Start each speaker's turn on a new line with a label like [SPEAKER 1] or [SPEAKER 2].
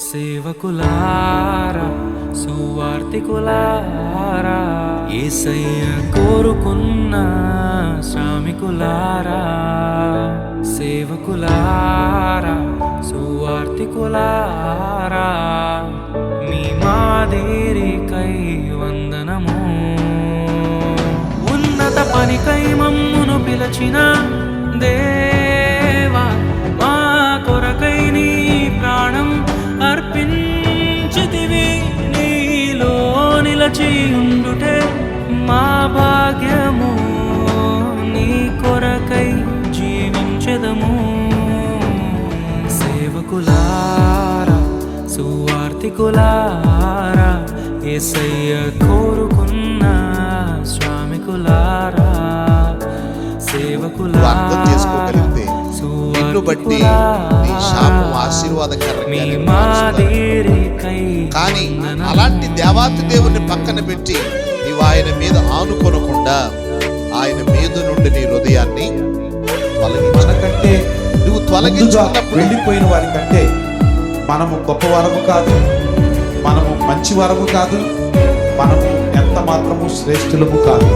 [SPEAKER 1] సేవకులారా, సువార్తికులారా, యేసయ్య కోరుకున్న శ్రామికులారా. సేవకులారా, సువార్తికులారా, మీ మాదిరికై వందనము. ఉన్నత పనికై మమ్మును పిలచిన దేవా, మా కొరకై నీ ప్రాణం అర్పించితివి. నీలో నిలచి ఉండుటే మా భాగ్యము, నీ కొరకై జీవించెదము. సేవకులారా, సువార్తికులారా, యేసయ్య కోరుకున్న శ్రామికులారా.
[SPEAKER 2] అర్థం చేసుకోగలిగితే నిన్ను బట్టి నీ శాపం ఆశీర్వాదకరంగా. కానీ అలాంటి దేవాతి దేవుని పక్కన పెట్టి నీవు ఆయన మీద ఆనుకొనకుండా ఆయన మీద నుండి నీ హృదయాన్ని
[SPEAKER 3] మనకంటే
[SPEAKER 2] నువ్వు తొలగించుకున్నప్పుడు
[SPEAKER 3] వెళ్ళిపోయిన వారి కంటే మనము గొప్ప వరము కాదు, మనము మంచి వరము కాదు, మనము ఎంత మాత్రము శ్రేష్ఠులము కాదు.